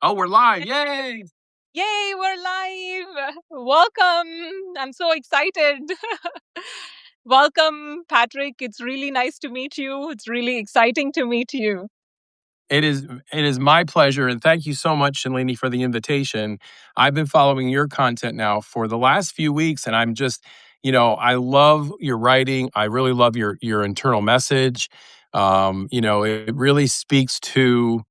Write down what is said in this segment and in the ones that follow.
Oh, we're live. Yay. Yay, we're live. Welcome. I'm so excited. Welcome, Patrick. It's really nice to meet you. It's really exciting to meet you. It is my pleasure, and thank you so much, Shalini, for the invitation. I've been following your content now for the last few weeks, and I'm just, I love your writing. I really love your internal message. It really speaks to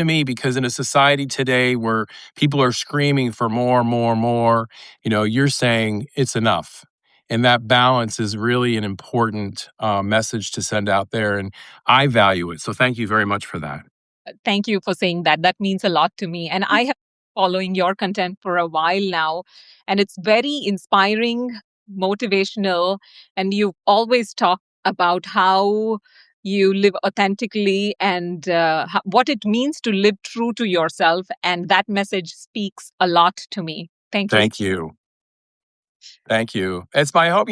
me because in a society today where people are screaming for more, more, more, you're saying it's enough. And that balance is really an important message to send out there. And I value it. So thank you very much for that. Thank you for saying that. That means a lot to me. And I have been following your content for a while now, and it's very inspiring, motivational, and you always talk about how you live authentically and what it means to live true to yourself. And that message speaks a lot to me. Thank you. Thank you. Thank you. It's my hope,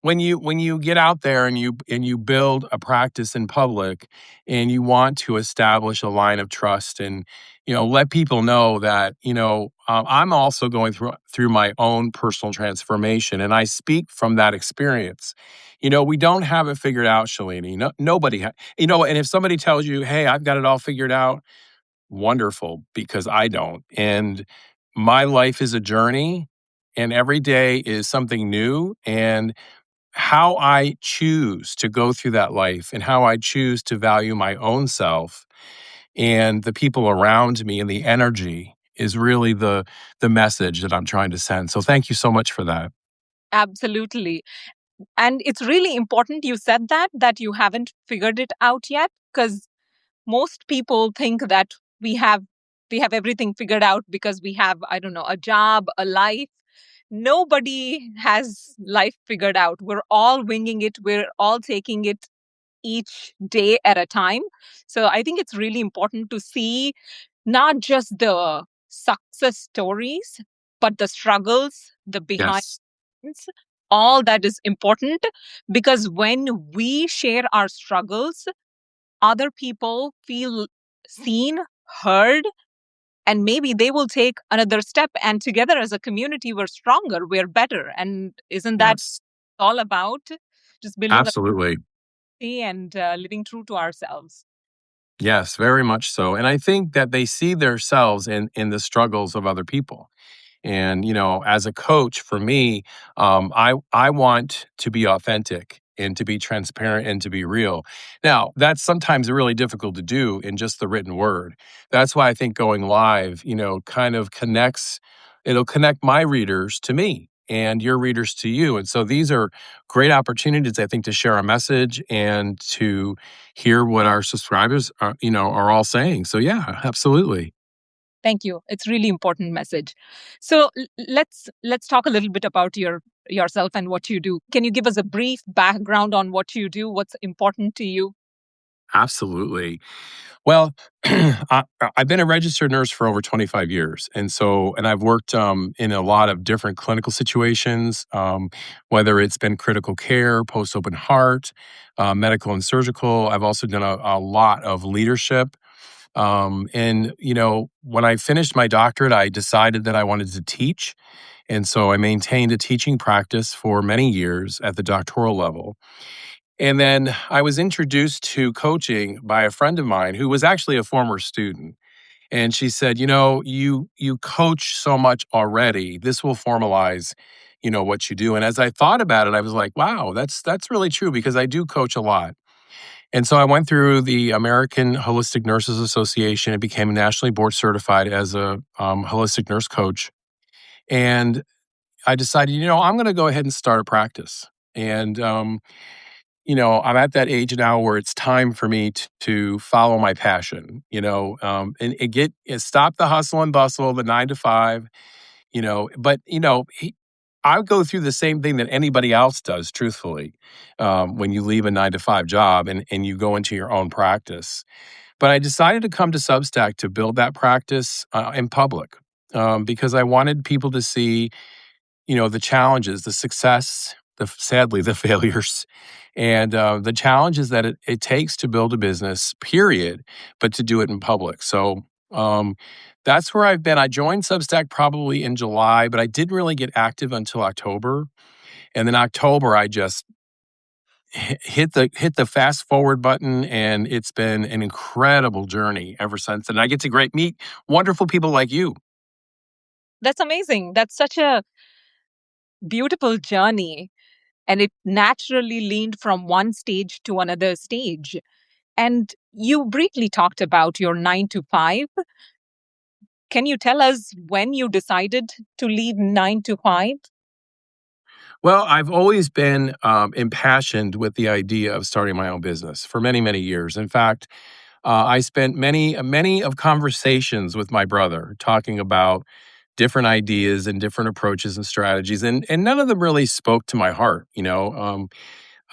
when you get out there and you build a practice in public and you want to establish a line of trust and let people know that I'm also going through my own personal transformation and I speak from that experience. We don't have it figured out, Shalini. No, nobody, and if somebody tells you, "Hey, I've got it all figured out," wonderful, because I don't. And my life is a journey, and every day is something new. And how I choose to go through that life and how I choose to value my own self and the people around me and the energy is really the message that I'm trying to send. So thank you so much for that. Absolutely. And it's really important you said that you haven't figured it out yet, because most people think that we have we have everything figured out because we have, I don't know, a job, a life. Nobody has life figured out. We're all winging it. We're all taking it each day at a time. So I think it's really important to see not just the success stories, but the struggles, the behind Yes, all that is important, because when we share our struggles, other people feel seen, heard, and maybe they will take another step. And together as a community, we're stronger, we're better. And isn't that yes, all about just building a absolutely. community and living true to ourselves? Yes, very much so. And I think that they see themselves in the struggles of other people. And as a coach, for me, I want to be authentic and to be transparent and to be real. Now, that's sometimes really difficult to do in just the written word. That's why I think going live, kind of connects. It'll connect my readers to me and your readers to you. And so these are great opportunities, I think, to share a message and to hear what our subscribers are all saying. So yeah, absolutely. Thank you. It's really important message. So let's talk a little bit about yourself and what you do. Can you give us a brief background on what you do? What's important to you? Absolutely. Well, I've been a registered nurse for over 25 years. And I've worked in a lot of different clinical situations, whether it's been critical care, post open heart, medical and surgical. I've also done a lot of leadership. When I finished my doctorate, I decided that I wanted to teach. And so I maintained a teaching practice for many years at the doctoral level. And then I was introduced to coaching by a friend of mine who was actually a former student. And she said, you coach so much already. This will formalize, what you do. And as I thought about it, I was like, wow, that's really true because I do coach a lot. And so I went through the American Holistic Nurses Association and became nationally board certified as a holistic nurse coach. And I decided, I'm going to go ahead and start a practice. And I'm at that age now where it's time for me to follow my passion, and stop the hustle and bustle, the 9 to 5, but I go through the same thing that anybody else does, truthfully, when you leave a 9 to 5 job and you go into your own practice. But I decided to come to Substack to build that practice in public because I wanted people to see the challenges, the success, sadly, the failures, and the challenges that it takes to build a business, period, but to do it in public. So Um, that's where I've been. I joined Substack probably in July, but I didn't really get active until October. And then October, I just hit the fast forward button, and it's been an incredible journey ever since. And I get to great meet wonderful people like you. That's amazing. That's such a beautiful journey. And it naturally leaned from one stage to another stage. And you briefly talked about your 9 to 5. Can you tell us when you decided to leave 9 to 5? Well, I've always been impassioned with the idea of starting my own business for many, many years. In fact, I spent many of conversations with my brother talking about different ideas and different approaches and strategies, and none of them really spoke to my heart.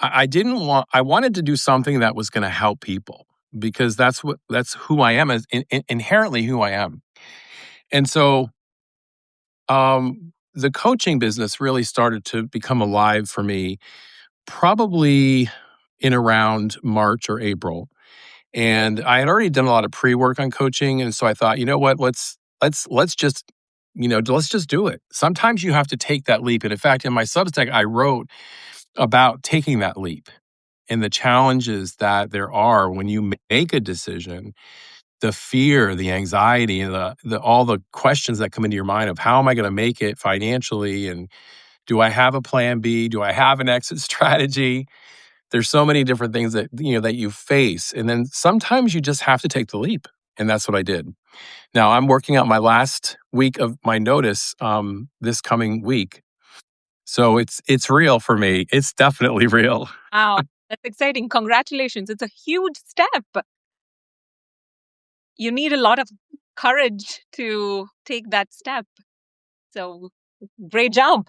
I didn't want. I wanted to do something that was going to help people because that's who I am, as inherently who I am. And so the coaching business really started to become alive for me probably in around March or April. And I had already done a lot of pre-work on coaching, and so I thought, you know what, let's just let's just do it. Sometimes you have to take that leap. And in fact, in my Substack, I wrote about taking that leap and the challenges that there are when you make a decision, the fear, the anxiety, and the all the questions that come into your mind of how am I going to make it financially, and do I have a plan B? Do I have an exit strategy? There's so many different things that that you face, and then sometimes you just have to take the leap, and that's what I did. Now I'm working out my last week of my notice this coming week, so it's real for me. It's definitely real. Wow, that's exciting. Congratulations. It's a huge step. You need a lot of courage to take that step. So great job.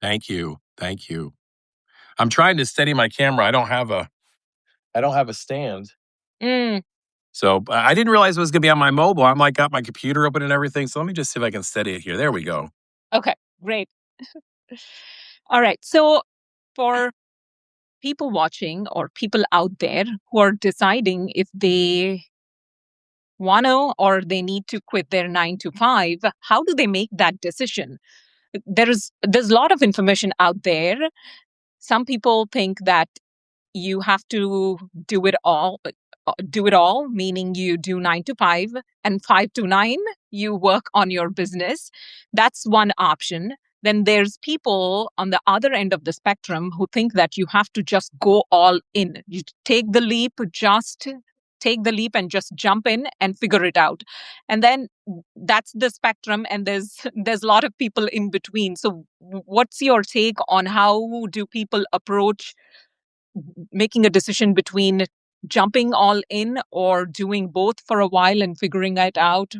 Thank you, thank you. I'm trying to steady my camera. I don't have a stand. Mm, So I didn't realize it was going to be on my mobile. I'm like got my computer open and everything. So let me just see if I can steady it here. There we go. okay, great. All right. So for people watching or people out there who are deciding if they want to or they need to quit their 9 to 5, how do they make that decision? There's a lot of information out there. Some people think that you have to do it all meaning you do 9 to 5 and 5 to 9 you work on your business. That's one option. Then there's people on the other end of the spectrum who think that you have to just go all in. You take the leap, just take the leap and just jump in and figure it out. And then that's the spectrum, and there's a lot of people in between. So what's your take on how do people approach making a decision between jumping all in or doing both for a while and figuring it out?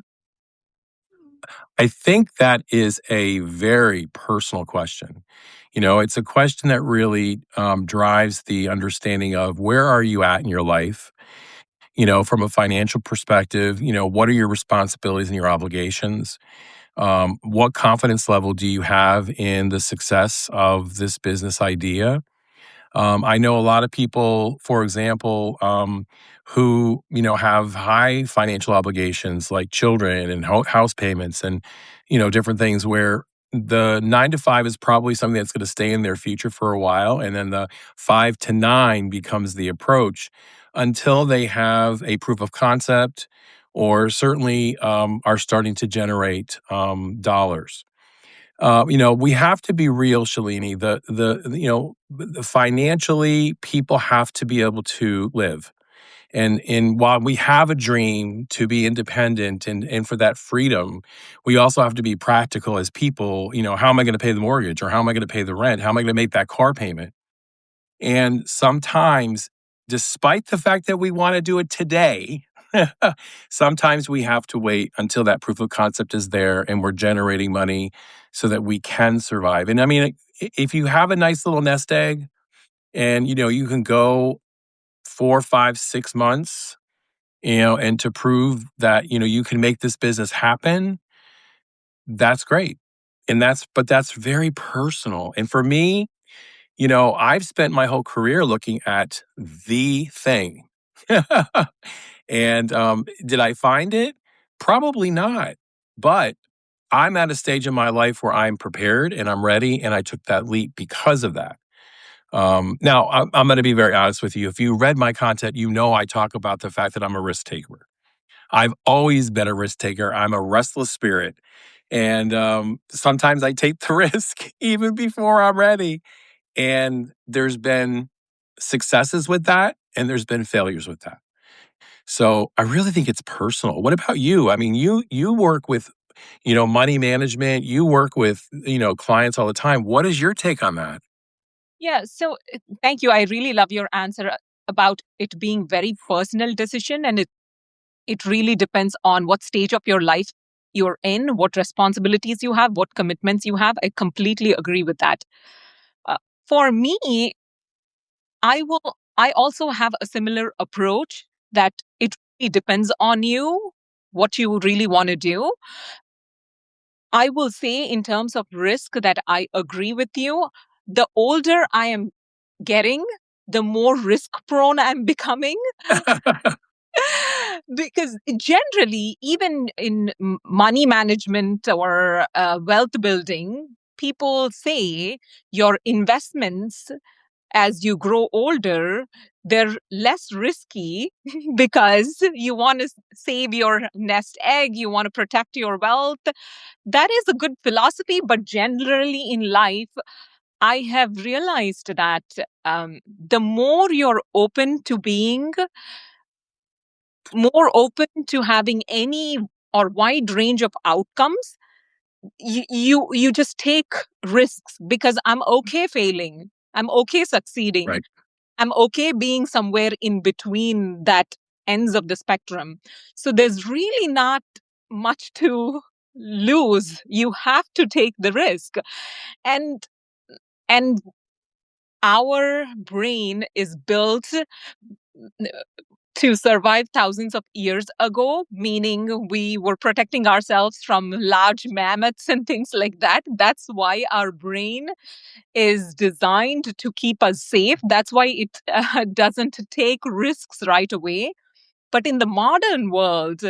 I think that is a very personal question. It's a question that really drives the understanding of where are you at in your life, from a financial perspective, what are your responsibilities and your obligations? What confidence level do you have in the success of this business idea? I know a lot of people, for example, who have high financial obligations like children and house payments and different things where the 9 to 5 is probably something that's going to stay in their future for a while, and then the 5 to 9 becomes the approach until they have a proof of concept or certainly are starting to generate dollars. We have to be real, Shalini. The financially, people have to be able to live. And while we have a dream to be independent and for that freedom, we also have to be practical as people. How am I going to pay the mortgage, or how am I going to pay the rent? How am I going to make that car payment? And sometimes, despite the fact that we want to do it today, sometimes we have to wait until that proof of concept is there and we're generating money so that we can survive. And I mean, if you have a nice little nest egg and you can go 4, 5, 6 months, and to prove that you can make this business happen, that's great. But that's very personal. And for me, I've spent my whole career looking at the thing. And did I find it? Probably not. But I'm at a stage in my life where I'm prepared and I'm ready, and I took that leap because of that. Now, I'm going to be very honest with you. If you read my content, you know I talk about the fact that I'm a risk taker. I've always been a risk taker. I'm a restless spirit. And sometimes I take the risk even before I'm ready. And there's been successes with that, and there's been failures with that. So I really think it's personal. What about you? I mean, you work with, money management, you work with, clients all the time. What is your take on that? Yeah, so thank you. I really love your answer about it being very personal decision, and it really depends on what stage of your life you're in, what responsibilities you have, what commitments you have. I completely agree with that. Uh, for me, I also have a similar approach that it really depends on you, what you really want to do. I will say, in terms of risk, that I agree with you. The older I am getting, the more risk prone I'm becoming. Because generally, even in money management or wealth building, people say your investments as you grow older, they're less risky because you want to save your nest egg, you want to protect your wealth. That is a good philosophy, but generally in life, I have realized that the more you're open to being more open to having any or wide range of outcomes, you just take risks, because I'm okay failing, I'm okay succeeding, Right. I'm okay being somewhere in between that ends of the spectrum. So there's really not much to lose. You have to take the risk. And and our brain is built to survive thousands of years ago, meaning we were protecting ourselves from large mammoths and things like that. That's why our brain is designed to keep us safe. That's why it doesn't take risks right away. But in the modern world,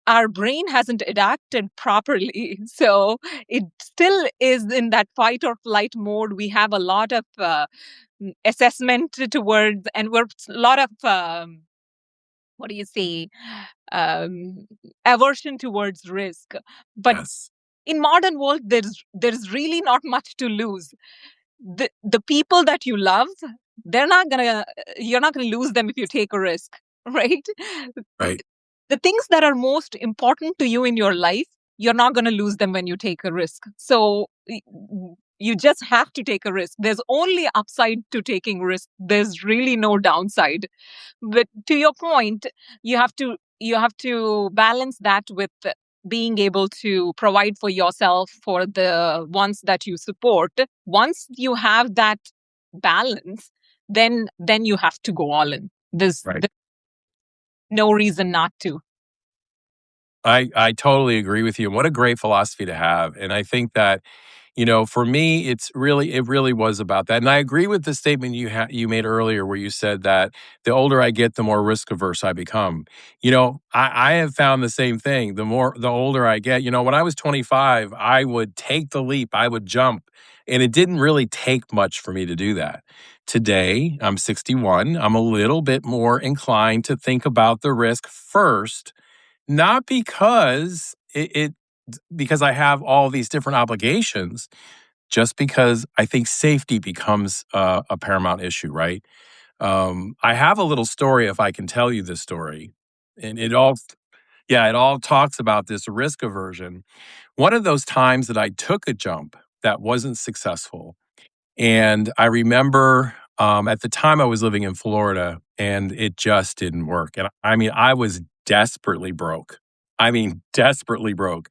our brain hasn't adapted properly. So it still is in that fight or flight mode. We have a lot of assessment towards, and we're a lot of what do you say, um, aversion towards risk. But Yes. in modern world, there's really not much to lose. The people that you love, they're not gonna you're not gonna lose them if you take a risk, right? Right. The things that are most important to you in your life, you're not gonna lose them when you take a risk. So you just have to take a risk. There's only upside to taking risk. There's really no downside. But to your point, you have to balance that with being able to provide for yourself, for the ones that you support. Once you have that balance, then you have to go all in. Right. There's no reason not to. I totally agree with you. And what a great philosophy to have. And I think that, for me, it really was about that. And I agree with the statement you made earlier, where you said that the older I get, the more risk averse I become. I have found the same thing. The older I get, when I was 25, I would take the leap, I would jump, and it didn't really take much for me to do that. Today, I'm 61. I'm a little bit more inclined to think about the risk first, not because I have all these different obligations, just because I think safety becomes a paramount issue, right? I have a little story, if I can tell you this story, and it all talks about this risk aversion. One of those times that I took a jump that wasn't successful, and I remember at the time I was living in Florida, and it just didn't work. And I mean, I was desperately broke. I mean, desperately broke.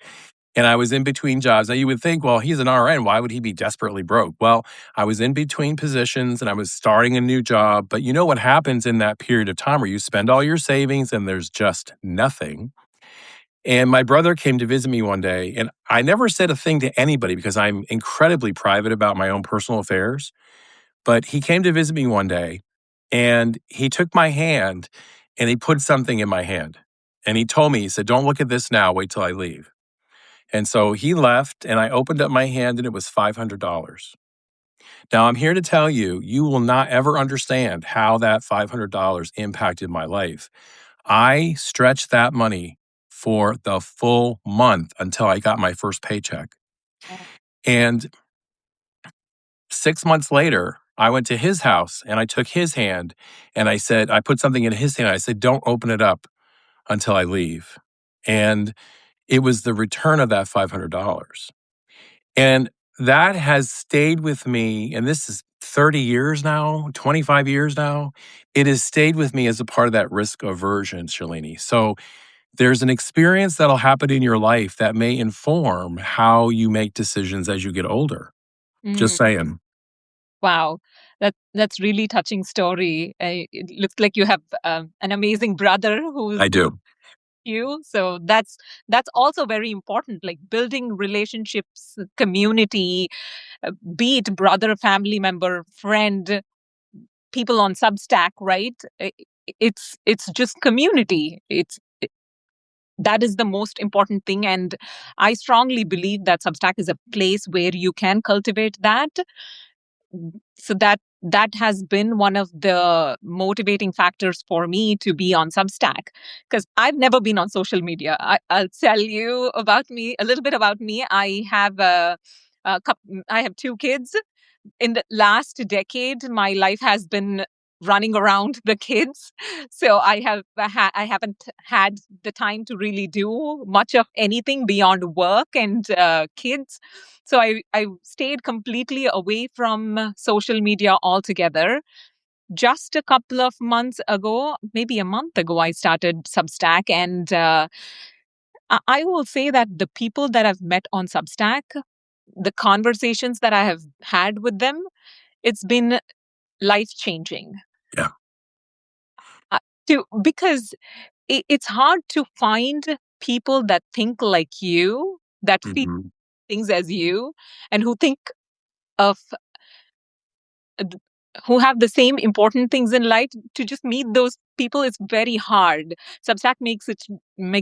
And I was in between jobs. Now you would think, well, he's an RN. Why would he be desperately broke? Well, I was in between positions and I was starting a new job. But you know what happens in that period of time where you spend all your savings and there's just nothing? And my brother came to visit me one day, and I never said a thing to anybody because I'm incredibly private about my own personal affairs. But he came to visit me one day, and he took my hand and he put something in my hand. And he told me, he said, "Don't look at this now, wait till I leave." And so he left, and I opened up my hand, and it was $500. Now, I'm here to tell you, you will not ever understand how that $500 impacted my life. I stretched that money for the full month until I got my first paycheck. Oh. And 6 months later, I went to his house and I took his hand and I said, I put something in his hand. I said, "Don't open it up until I leave." And it was the return of that $500. And that has stayed with me. And this is 30 years now, 25 years now. It has stayed with me as a part of that risk aversion, Shalini. So there's an experience that'll happen in your life that may inform how you make decisions as you get older. Just Mm, saying. wow, that's really touching story. It looks like you have an amazing brother who's I do. you. So that's also very important. Like building relationships, community, be it brother, family member, friend, people on Substack, right? It's just community. That is the most important thing, and I strongly believe that Substack is a place where you can cultivate that. So that has been one of the motivating factors for me to be on Substack, because I've never been on social media. I'll tell you about me a little bit about me. I have two kids. In the last decade, my life has been running around the kids. So I haven't had the time to really do much of anything beyond work and kids. So I stayed completely away from social media altogether. Just a couple of months ago, maybe a month ago, I started Substack, and I will say that the people that I've met on Substack, the conversations that I have had with them, it's been life changing. Yeah. Because it's hard to find people that think like you, that feel Mhm. things as you, and who think of th- who have the same important things in life. To just meet those people is very hard. Substack makes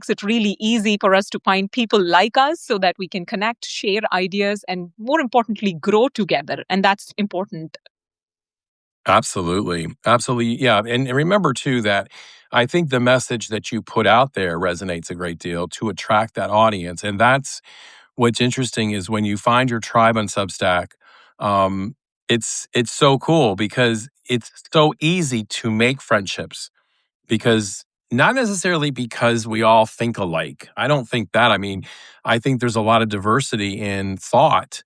it really easy for us to find people like us, so that we can connect, share ideas, and more importantly, grow together. And that's important. Absolutely. Absolutely. Yeah. And remember, too, that I think the message that you put out there resonates a great deal to attract that audience. And that's what's interesting is when you find your tribe on Substack, um, it's so cool because it's so easy to make friendships because not necessarily because we all think alike. I don't think that. I mean, I think there's a lot of diversity in thought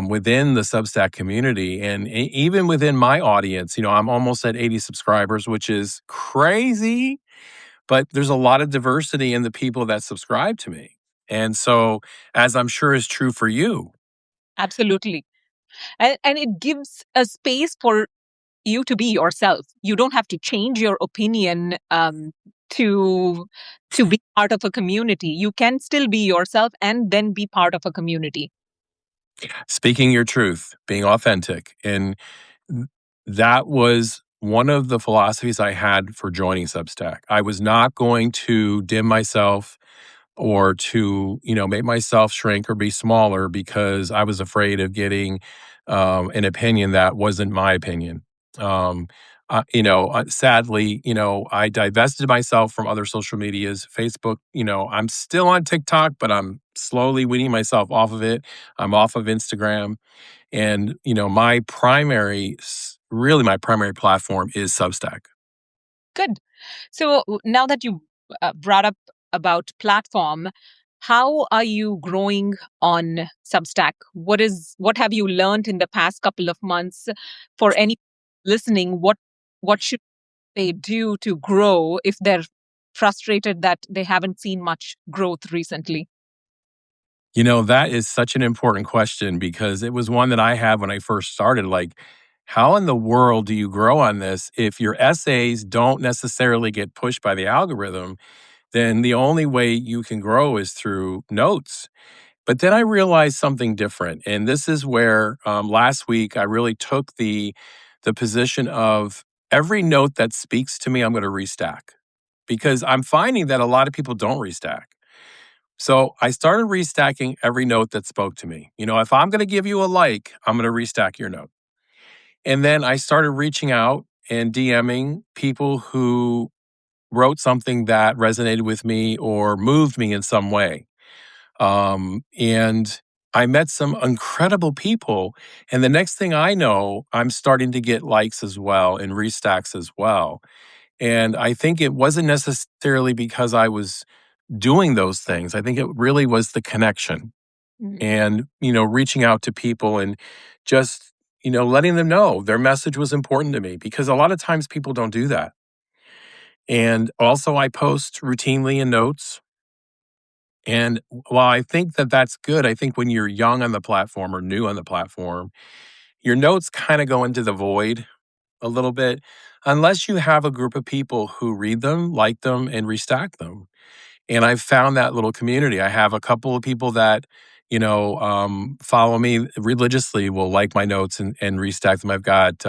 within the Substack community, and even within my audience. I'm almost at 80 subscribers, which is crazy, but there's a lot of diversity in the people that subscribe to me, and so as I'm sure is true for you. Absolutely. And it gives a space for you to be yourself. You don't have to change your opinion to to be part of a community. You can still be yourself and then be part of a community. Speaking your truth, being authentic. And that was one of the philosophies I had for joining Substack. I was not going to dim myself or to, make myself shrink or be smaller because I was afraid of getting an opinion that wasn't my opinion. Um, sadly, I divested myself from other social medias. Facebook, I'm still on TikTok, but I'm slowly weaning myself off of it. I'm off of Instagram. And, really my primary platform is Substack. Good. So now that you brought up about platform, how are you growing on Substack? What have you learned in the past couple of months? For any listening, what should they do to grow if they're frustrated that they haven't seen much growth recently? That is such an important question because it was one that I had when I first started. Like, how in the world do you grow on this if your essays don't necessarily get pushed by the algorithm? Then the only way you can grow is through notes. But then I realized something different, and this is where last week I really took the position of every note that speaks to me, I'm going to restack. because I'm finding that a lot of people don't restack. So I started restacking every note that spoke to me. If I'm going to give you a like, I'm going to restack your note. And then I started reaching out and DMing people who wrote something that resonated with me or moved me in some way. And I met some incredible people. And the next thing I know, I'm starting to get likes as well and restacks as well. And I think it wasn't necessarily because I was doing those things. I think it really was the connection Mm. and, reaching out to people and just, letting them know their message was important to me because a lot of times people don't do that. And also, I post routinely in notes. And while I think that that's good, I think when you're young on the platform or new on the platform, your notes kind of go into the void a little bit unless you have a group of people who read them, like them, and restack them. And I've found that little community. I have a couple of people that, follow me religiously, will like my notes and restack them. I've got,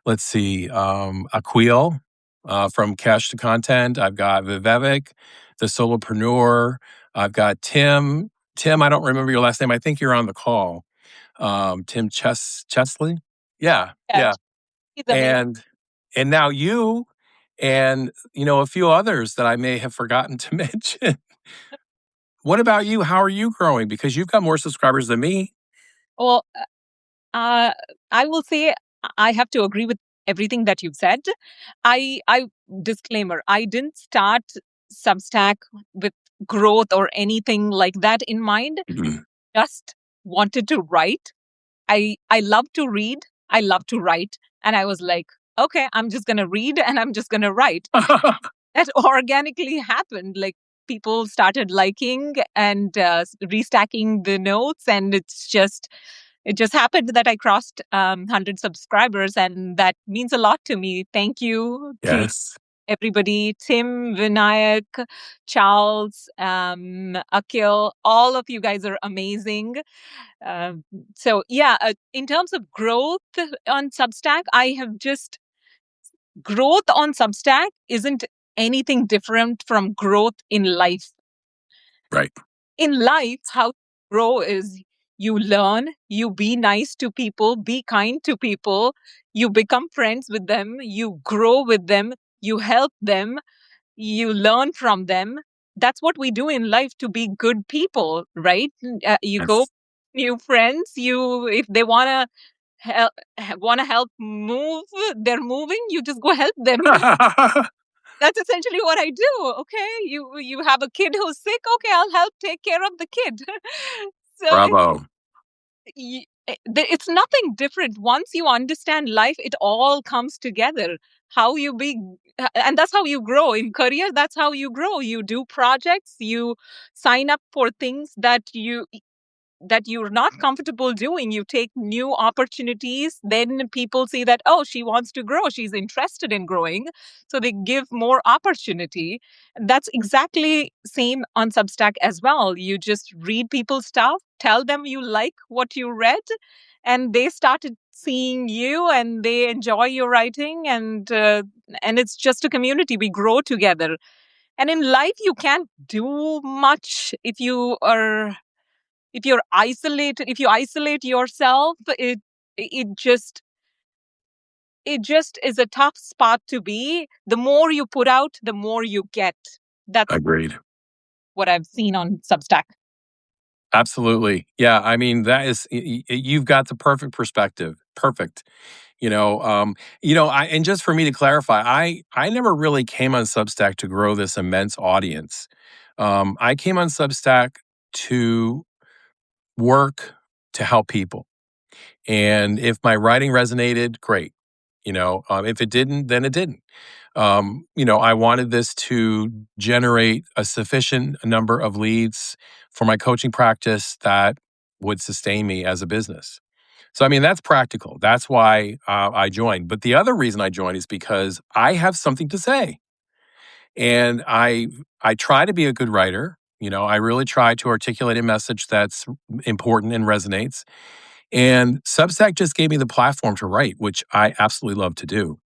let's see, Aquil from Cash to Content. I've got Vivek, the solopreneur. I've got Tim. Tim, I don't remember your last name. I think you're on the call. Tim Chesley. Yeah, Yeah, yeah. he's amazing. And now you and a few others that I may have forgotten to mention. What about you? How are you growing? Because you've got more subscribers than me. Well, uh, I will say I have to agree with everything that you've said. I disclaimer, I didn't start Substack with growth or anything like that in mind. Mhm. Just wanted to write. I love to read. I love to write. And I was like, okay, I'm just gonna read and I'm just gonna write. That organically happened. Like people started liking and restacking the notes, and it just happened that I crossed 100 subscribers, and that means a lot to me. Thank you to Yes. everybody, Tim, Vinayak, Charles, Akhil. All of you guys are amazing. Um, so yeah, in terms of growth on Substack, I have just growth on Substack isn't anything different from growth in life. Right. In life, how to grow is you learn, you be nice to people, be kind to people, you become friends with them, you grow with them, you help them, you learn from them. That's what we do in life to be good people, right? You go Yes. new friends, you if they want to help move, they're moving, you just go help them. That's essentially what I do. Okay, you have a kid who's sick. Okay, I'll help take care of the kid. So Bravo. it's nothing different. Once you understand life, it all comes together. How you be, and that's how you grow in career. That's how you grow. You do projects. You sign up for things that you're not comfortable doing. You take new opportunities. Then people see that, oh, she wants to grow. She's interested in growing. So they give more opportunity. That's exactly same on Substack as well. You just read people's stuff, tell them you like what you read, and they started seeing you and they enjoy your writing, and it's just a community. We grow together. And in life, you can't do much if you're isolated. If you isolate yourself, it just it just is a tough spot to be. The more you put out, the more you get. That's Agreed. what I've seen on Substack. Absolutely. Yeah. I mean, that is, you've got the perfect perspective. Perfect. And just for me to clarify, I never really came on Substack to grow this immense audience. I came on Substack to work to help people. And if my writing resonated, great. If it didn't, then it didn't. I wanted this to generate a sufficient number of leads for my coaching practice that would sustain me as a business. So, I mean, that's practical. That's why I joined. But the other reason I joined is because I have something to say, and I try to be a good writer. I really try to articulate a message that's important and resonates. And Substack just gave me the platform to write, which I absolutely love to do.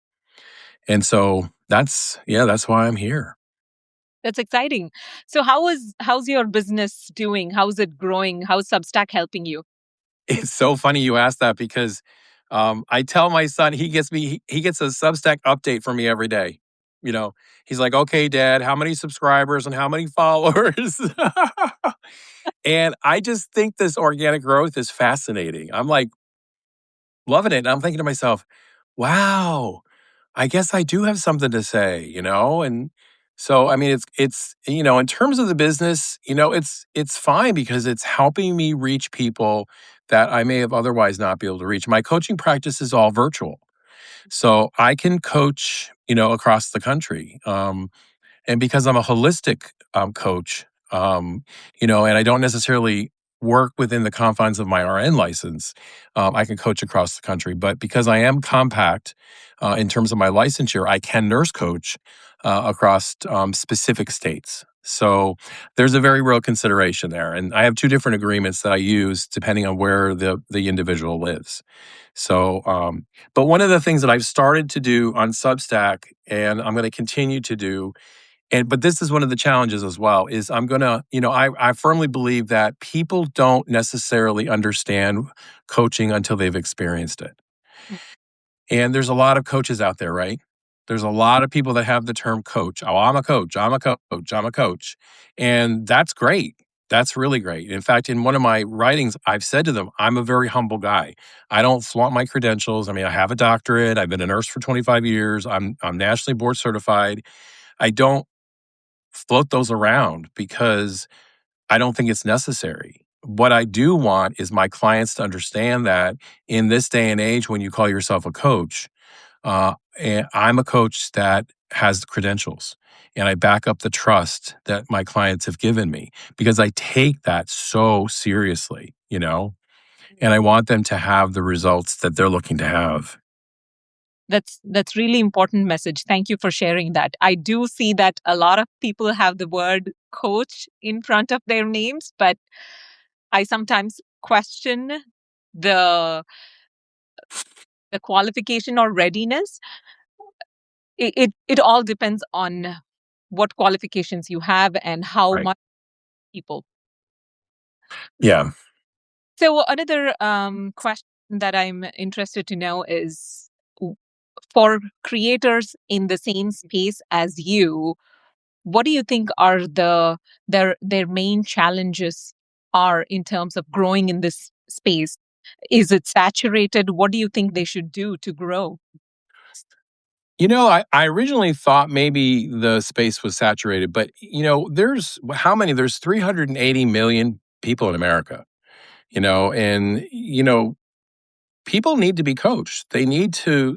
And so that's why I'm here. That's exciting. So how's your business doing? How's it growing? How's Substack helping you? It's so funny you asked that because I tell my son he gets a Substack update from me every day. You know, he's like, "Okay, Dad, how many subscribers and how many followers?" And I just think this organic growth is fascinating. I'm like loving it. And I'm thinking to myself, "Wow, I guess I do have something to say," you know? And so I mean it's in terms of the business, it's fine because it's helping me reach people that I may have otherwise not be able to reach. My coaching practice is all virtual. So I can coach, across the country. And because I'm a holistic coach, and I don't necessarily work within the confines of my RN license, I can coach across the country. But because I am compact in terms of my licensure, I can nurse coach across specific states. So there's a very real consideration there, and I have two different agreements that I use depending on where the individual lives. So, but one of the things that I've started to do on Substack, and I'm going to continue to do, but this is one of the challenges as well, is I'm gonna, I firmly believe that people don't necessarily understand coaching until they've experienced it. Mm. And there's a lot of coaches out there, right? There's a lot of people that have the term coach. Oh, I'm a coach, I'm a coach, I'm a coach. And that's great. That's really great. In fact, in one of my writings, I've said to them, I'm a very humble guy. I don't flaunt my credentials. I mean, I have a doctorate. I've been a nurse for 25 years. I'm nationally board certified. I don't float those around because I don't think it's necessary. What I do want is my clients to understand that in this day and age, when you call yourself a coach, and I'm a coach that has the credentials and I back up the trust that my clients have given me because I take that so seriously, and I want them to have the results that they're looking to have. That's really important message. Thank you for sharing that. I do see that a lot of people have the word coach in front of their names, but I sometimes question the the qualification or readiness. It all depends on what qualifications you have and how Right. much people. Yeah. So another question that I'm interested to know is for creators in the same space as you, what do you think are their main challenges are in terms of growing in this space? Is it saturated? What do you think they should do to grow? I originally thought maybe the space was saturated, but there's how many? There's 380 million people in America, and people need to be coached. They need to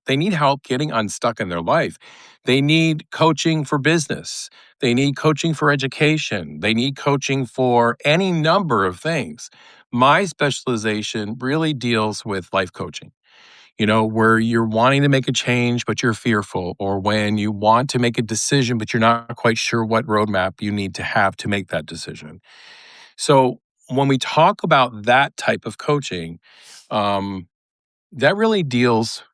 they need help getting unstuck in their life. They need coaching for business. They need coaching for education. They need coaching for any number of things. My specialization really deals with life coaching, where you're wanting to make a change, but you're fearful, or when you want to make a decision, but you're not quite sure what roadmap you need to have to make that decision. So when we talk about that type of coaching, um, that really deals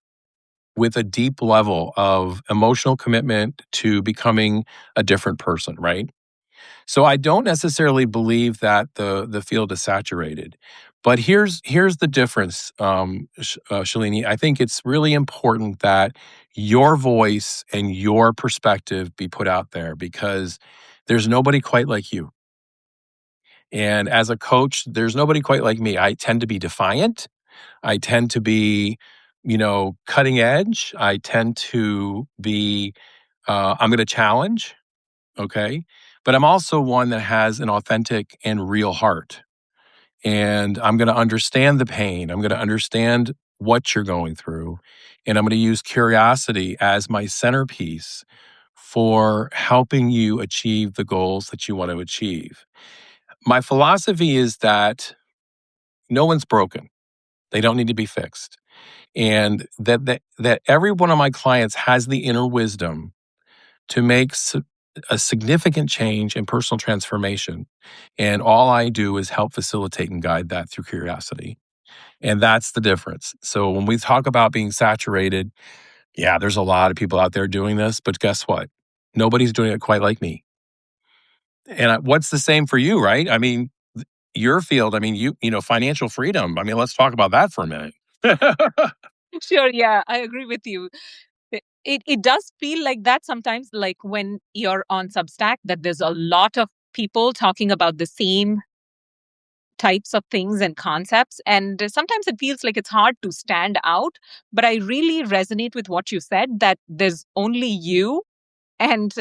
with a deep level of emotional commitment to becoming a different person, right? So I don't necessarily believe that the field is saturated. But here's the difference, Shalini. I think it's really important that your voice and your perspective be put out there because there's nobody quite like you. And as a coach, there's nobody quite like me. I tend to be defiant. I tend to be, cutting edge. I tend to be, I'm going to challenge. Okay. But I'm also one that has an authentic and real heart. And I'm going to understand the pain. I'm going to understand what you're going through. And I'm going to use curiosity as my centerpiece for helping you achieve the goals that you want to achieve. My philosophy is that no one's broken. They don't need to be fixed. And that every one of my clients has the inner wisdom to make a significant change in personal transformation. And all I do is help facilitate and guide that through curiosity. And that's the difference. So when we talk about being saturated, yeah, there's a lot of people out there doing this, but guess what? Nobody's doing it quite like me. And what's the same for you, right? I mean, your field, I mean, financial freedom. I mean, let's talk about that for a minute. Sure, yeah, I agree with you. It does feel like that sometimes, like when you're on Substack, that there's a lot of people talking about the same types of things and concepts. And sometimes it feels like it's hard to stand out. But I really resonate with what you said, that there's only you, and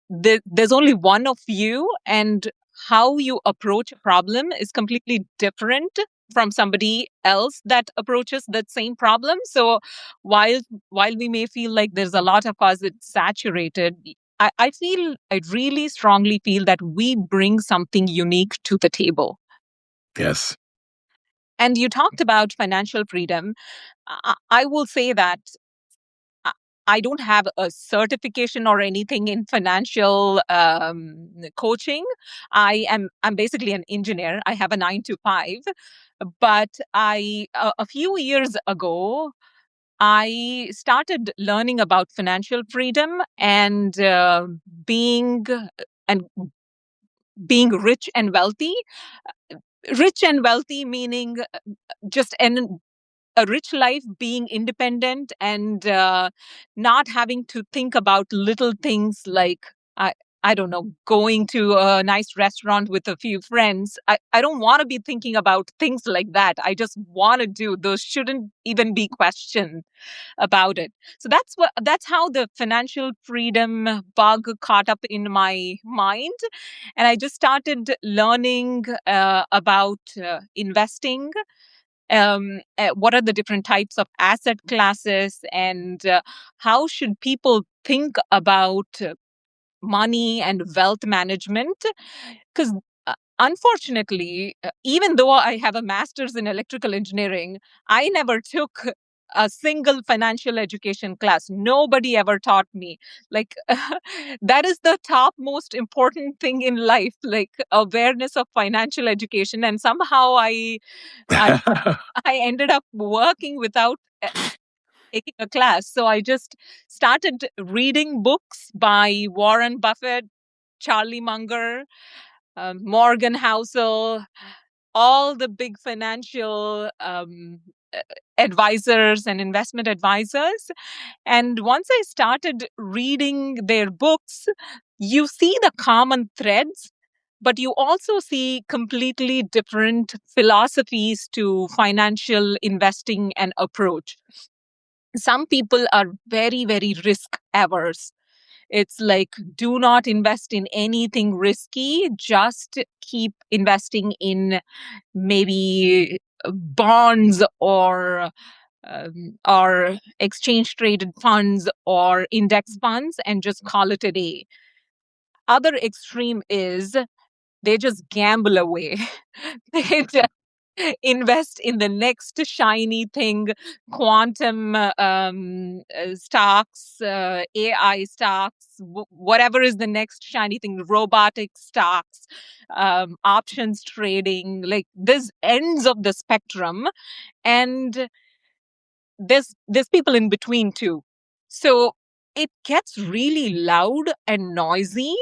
there's only one of you, and how you approach a problem is completely different from somebody else that approaches that same problem. So while while we may feel like there's a lot of us, it's saturated, I really strongly feel that we bring something unique to the table. Yes. And you talked about financial freedom. I will say that I I don't have a certification or anything in financial coaching. I'm basically an engineer. I have a 9 to 5, but a few years ago I started learning about financial freedom and and being rich and wealthy. Rich and wealthy meaning just a rich life, being independent, and not having to think about little things like I I don't know, going to a nice restaurant with a few friends. I don't want to be thinking about things like that. I just want to do those. Shouldn't even be questioned about it. So that's how the financial freedom bug caught up in my mind, and I just started learning about investing, what are the different types of asset classes, and how should people think about money and wealth management. Because unfortunately, even though I have a master's in electrical engineering, I never took a single financial education class. Nobody ever taught me. Like, that is the top most important thing in life, like awareness of financial education. And somehow I I ended up working without taking a class. So I just started reading books by Warren Buffett, Charlie Munger, Morgan Housel, all the big financial uh, advisors and investment advisors. And once I started reading their books, you see the common threads, but you also see completely different philosophies to financial investing and approach. Some people are very, very risk averse. It's like, do not invest in anything risky, just keep investing in maybe bonds or exchange traded funds or index funds, and just call it a day. Other extreme is they just gamble away. They just invest in the next shiny thing, quantum stocks, AI stocks, whatever is the next shiny thing, robotic stocks, options trading. Like, this ends of the spectrum, and there's people in between too. So it gets really loud and noisy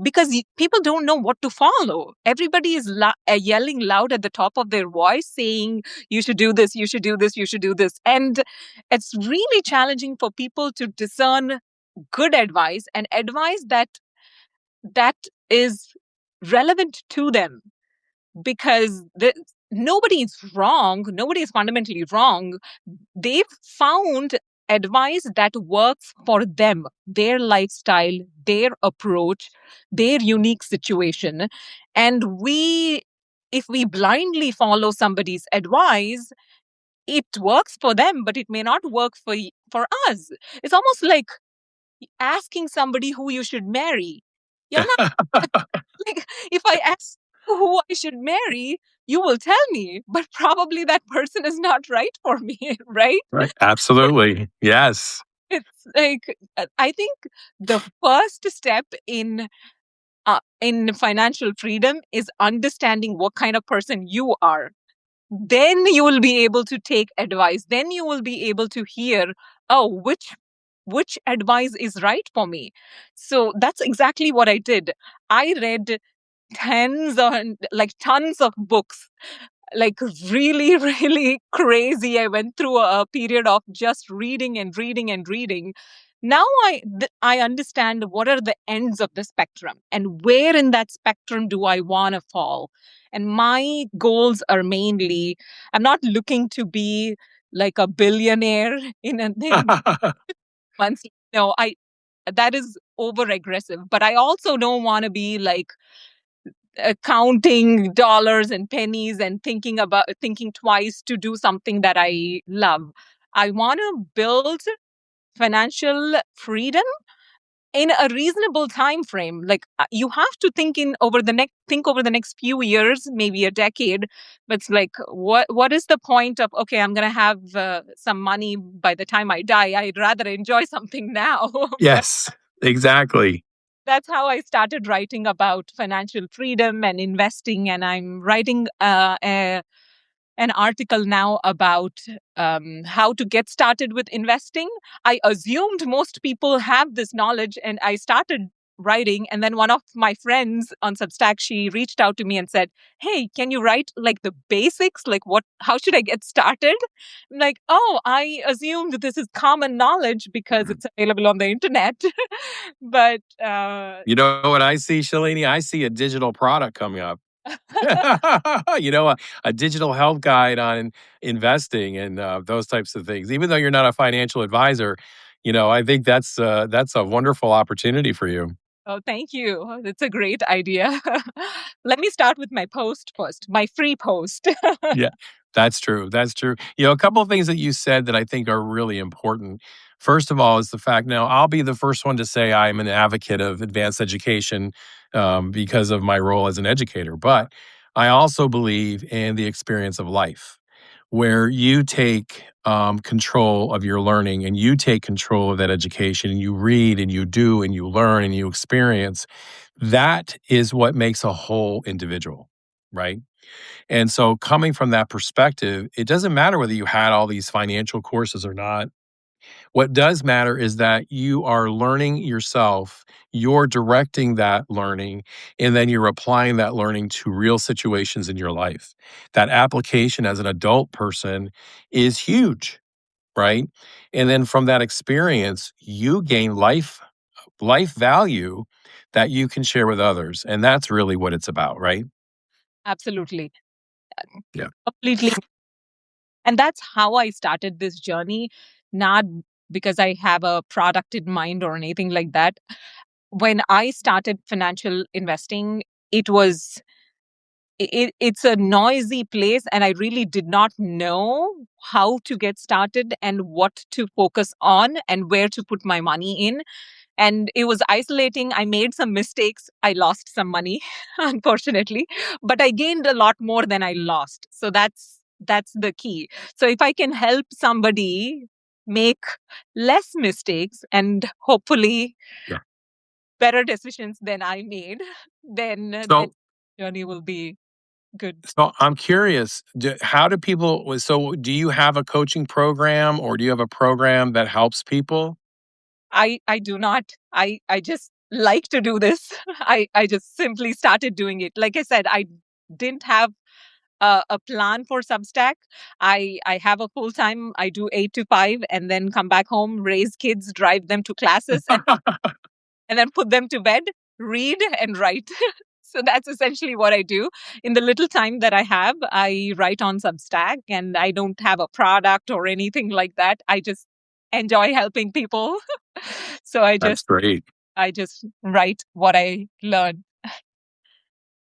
because people don't know what to follow. Everybody is yelling loud at the top of their voice, saying, you should do this, you should do this, you should do this. And it's really challenging for people to discern good advice and advice that is relevant to them, because nobody is wrong. Nobody is fundamentally wrong. They've found advice that works for them, their lifestyle, their approach, their unique situation. And if we blindly follow somebody's advice, it works for them, but it may not work for us. It's almost like asking somebody who you should marry. You're not like, if I ask you who I should marry, you will tell me, but probably that person is not right for me, right? Right. Absolutely. Yes. It's like, I think the first step in financial freedom is understanding what kind of person you are. Then you will be able to take advice. Then you will be able to hear, oh, which which advice is right for me. So that's exactly what I did. I read tons of books, like really, really crazy. I went through a period of just reading and reading and reading. Now I understand what are the ends of the spectrum and where in that spectrum do I want to fall. And my goals are mainly, I'm not looking to be like a billionaire in months. No, I that is over aggressive. But I also don't want to be like counting dollars and pennies and thinking twice to do something that I love. I want to build financial freedom in a reasonable time frame. Like you have to think over the next few years, maybe a decade. But it's like what is the point of, okay, I'm going to have some money by the time I die. I'd rather enjoy something now. But Yes, exactly. that's how I started writing about financial freedom and investing. And I'm writing an article now about how to get started with investing. I assumed most people have this knowledge, and I started writing. And then one of my friends on Substack, she reached out to me and said, "Hey, can you write like the basics? Like how should I get started?" I'm like, "Oh, I assumed this is common knowledge because it's available on the internet." But You know what I see, Shalini? I see a digital product coming up. A digital health guide on investing and those types of things. Even though you're not a financial advisor, I think that's a wonderful opportunity for you. Oh, thank you. That's a great idea. Let me start with my post first, my free post. Yeah, that's true. That's true. A couple of things that you said that I think are really important. First of all, is the fact now I'll be the first one to say I'm an advocate of advanced education because of my role as an educator. But I also believe in the experience of life where you take control of your learning and you take control of that education and you read and you do and you learn and you experience. That is what makes a whole individual, right? And so, coming from that perspective, it doesn't matter whether you had all these financial courses or not. What does matter is that you are learning yourself, you're directing that learning, and then you're applying that learning to real situations in your life. That application as an adult person is huge, right? And then from that experience, you gain life value that you can share with others. And that's really what it's about, right? Absolutely. Yeah. Completely. And that's how I started this journey, not because I have a product in mind or anything like that. When I started financial investing, it was it's a noisy place, and I really did not know how to get started and what to focus on and where to put my money in. And it was isolating. I made some mistakes. I lost some money, unfortunately, but I gained a lot more than I lost. So that's the key. So if I can help somebody make less mistakes and hopefully Yeah. better decisions than I made, then So, journey will be good. So I'm curious, how do people, so do you have a coaching program or do you have a program that helps people? I do not. I just like to do this. I just simply started doing it. Like I said, I didn't have a plan for Substack. I have a full time. I do 8 to 5, and then come back home, raise kids, drive them to classes, and then put them to bed, read and write. So that's essentially what I do. In the little time that I have, I write on Substack, and I don't have a product or anything like that. I just enjoy helping people. So That's great. I just write what I learn.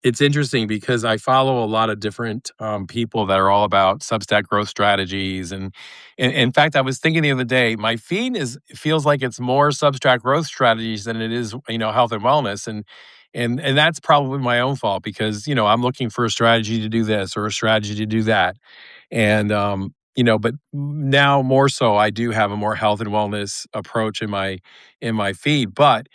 It's interesting because I follow a lot of different people that are all about Substack growth strategies, and in fact, I was thinking the other day, my feed feels like it's more Substack growth strategies than it is, health and wellness, and that's probably my own fault because I'm looking for a strategy to do this or a strategy to do that, and but now more so, I do have a more health and wellness approach in my feed, but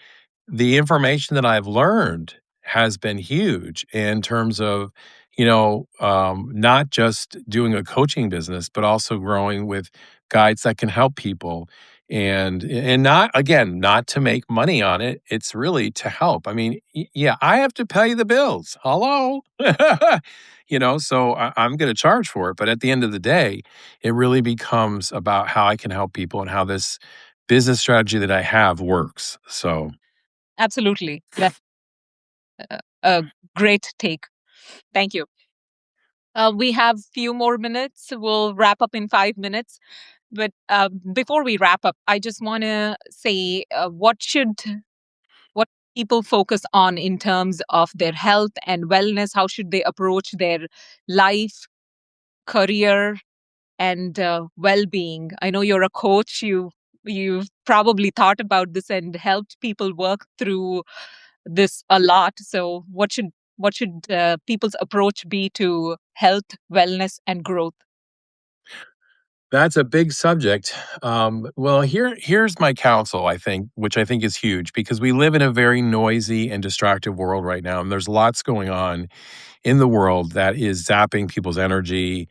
the information that I've learned has been huge in terms of, not just doing a coaching business, but also growing with guides that can help people. And not, again, not to make money on it. It's really to help. I mean, yeah, I have to pay the bills. Hello. So I'm going to charge for it. But at the end of the day, it really becomes about how I can help people and how this business strategy that I have works. So Absolutely. That's a great take. Thank you. We have few more minutes. We'll wrap up in 5 minutes. But before we wrap up, I just want to say what people focus on in terms of their health and wellness. How should they approach their life, career, and well-being? I know you're a coach. You've probably thought about this and helped people work through this a lot. So, what should people's approach be to health, wellness, and growth? that's a big subject. Well, here's my counsel, I think, which I think is huge because we live in a very noisy and distracted world right now. And there's lots going on in the world that is zapping people's energy,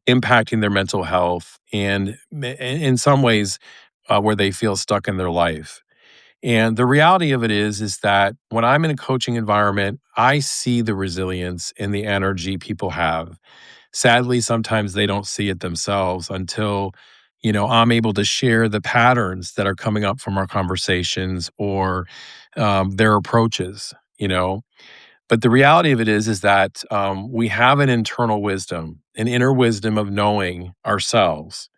impacting their mental health, and in some ways, where they feel stuck in their life. And the reality of it is that when I'm in a coaching environment, I see the resilience and the energy people have. Sadly, sometimes they don't see it themselves until, I'm able to share the patterns that are coming up from our conversations or their approaches, But the reality of it is that we have an internal wisdom, an inner wisdom of knowing ourselves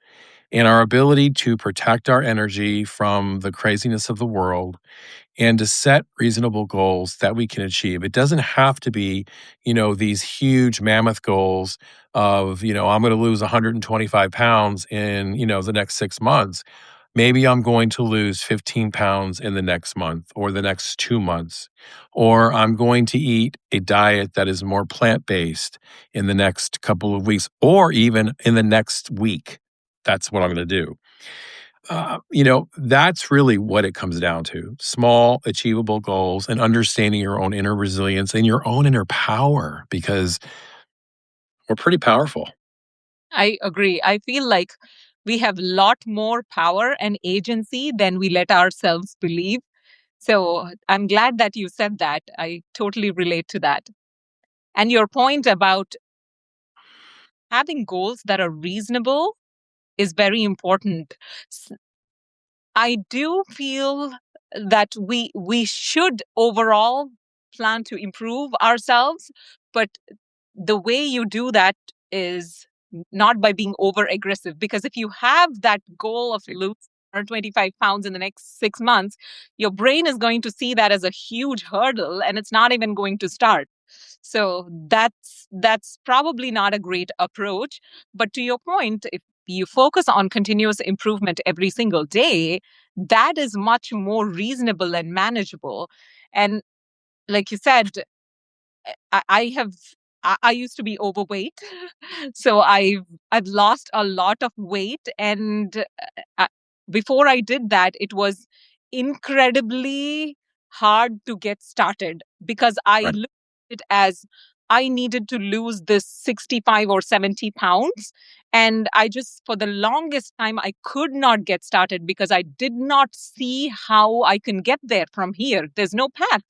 and our ability to protect our energy from the craziness of the world and to set reasonable goals that we can achieve. It doesn't have to be, these huge mammoth goals of, I'm going to lose 125 pounds in, the next 6 months. Maybe I'm going to lose 15 pounds in the next month or the next 2 months, or I'm going to eat a diet that is more plant based in the next couple of weeks, or even in the next week. That's what I'm going to do. That's really what it comes down to: small, achievable goals and understanding your own inner resilience and your own inner power because we're pretty powerful. I agree. I feel like we have a lot more power and agency than we let ourselves believe. So I'm glad that you said that. I totally relate to that. And your point about having goals that are reasonable is very important. I do feel that we should overall plan to improve ourselves, but the way you do that is not by being over aggressive, because if you have that goal of losing 25 pounds in the next 6 months, your brain is going to see that as a huge hurdle and it's not even going to start. So that's probably not a great approach. But to your point, if you focus on continuous improvement every single day, that is much more reasonable and manageable. And like you said, I have I used to be overweight, so I've lost a lot of weight, and before I did that, it was incredibly hard to get started because I Right. looked at it as I needed to lose this 65 or 70 pounds. And I just, for the longest time, I could not get started because I did not see how I can get there from here. There's no path.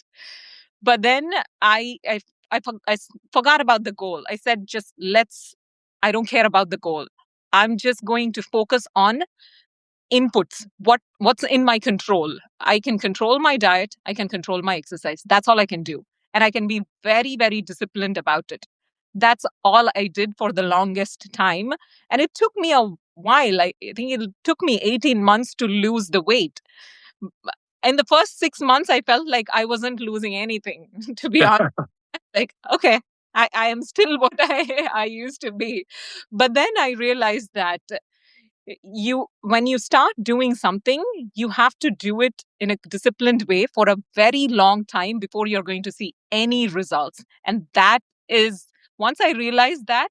But then I forgot about the goal. I said, just I don't care about the goal. I'm just going to focus on inputs. What's in my control? I can control my diet. I can control my exercise. That's all I can do. And I can be very, very disciplined about it. That's all I did for the longest time. And it took me a while. I think it took me 18 months to lose the weight. In the first 6 months, I felt like I wasn't losing anything, to be honest. Like, okay, I am still what I used to be. But then I realized that when you start doing something, you have to do it in a disciplined way for a very long time before you're going to see any results. And that is, once I realized that,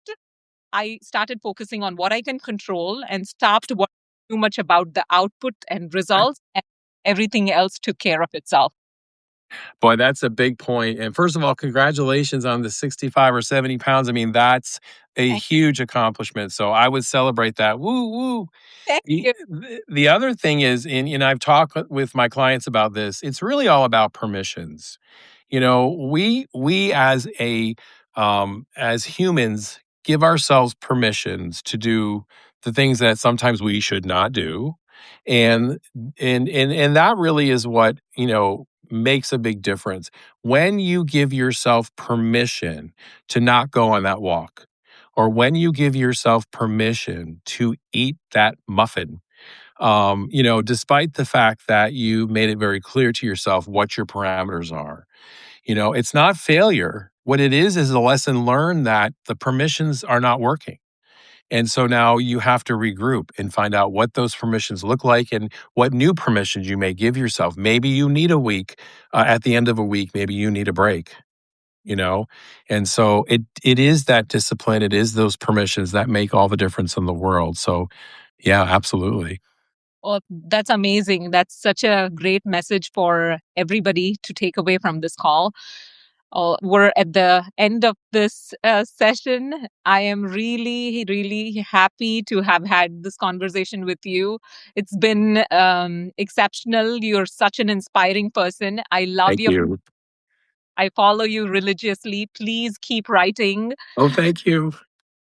I started focusing on what I can control and stopped worrying too much about the output and Right. results, and everything else took care of itself. Boy, that's a big point. And first of all, congratulations on the 65 or 70 pounds. I mean, that's a Thank, huge accomplishment. So I would celebrate that. Woo, woo. thank The you. the other thing is, and I've talked with my clients about this, it's really all about permissions. You know, we as humans give ourselves permissions to do the things that sometimes we should not do. And and that really is what, makes a big difference. When you give yourself permission to not go on that walk, or when you give yourself permission to eat that muffin, despite the fact that you made it very clear to yourself what your parameters are. It's not failure. What it is a lesson learned that the permissions are not working. And so now you have to regroup and find out what those permissions look like and what new permissions you may give yourself. Maybe you need a week. At the end of a week, maybe you need a break. You know, and so it is that discipline. It is those permissions that make all the difference in the world. So, yeah, absolutely. Oh, that's amazing. That's such a great message for everybody to take away from this call. We're at the end of this session. I am really, really happy to have had this conversation with you. It's been exceptional. You're such an inspiring person. I love Thank your. you. I follow you religiously. Please keep writing. Oh, thank you.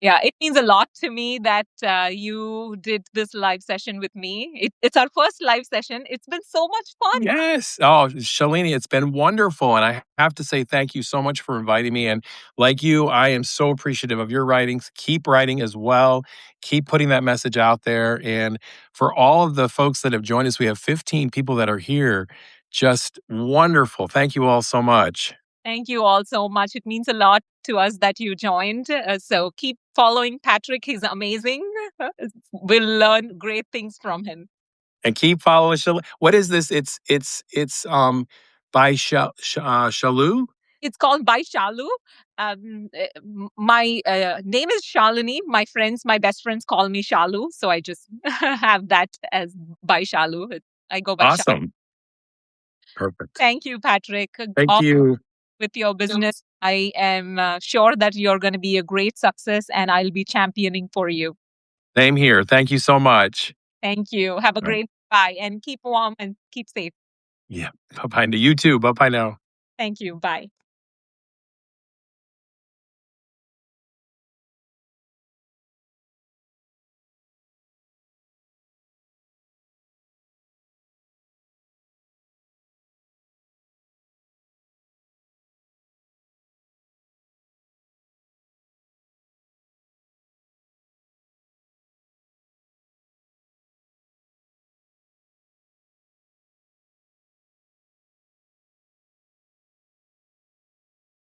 Yeah, it means a lot to me that you did this live session with me. It's our first live session. It's been so much fun. Yes. Oh, Shalini, it's been wonderful. And I have to say thank you so much for inviting me. And like you, I am so appreciative of your writings. Keep writing as well. Keep putting that message out there. And for all of the folks that have joined us, we have 15 people that are here. Just wonderful. Thank you all so much. Thank you all so much. It means a lot to us that you joined. So keep following Patrick. He's amazing. We'll learn great things from him. And keep following What is this? It's by Shalou? It's called By Shalu. My name is Shalini. My best friends call me Shalu. So I just have that as By Shalu. I go by Shalu. Awesome. Perfect. Thank you, Patrick. Thank Off you. with your business. I am sure that you're going to be a great success and I'll be championing for you. Same here. Thank you so much. Thank you. Have a All right. great bye and keep warm and keep safe. Yeah. Bye bye. To you too. Bye bye now. Thank you. Bye.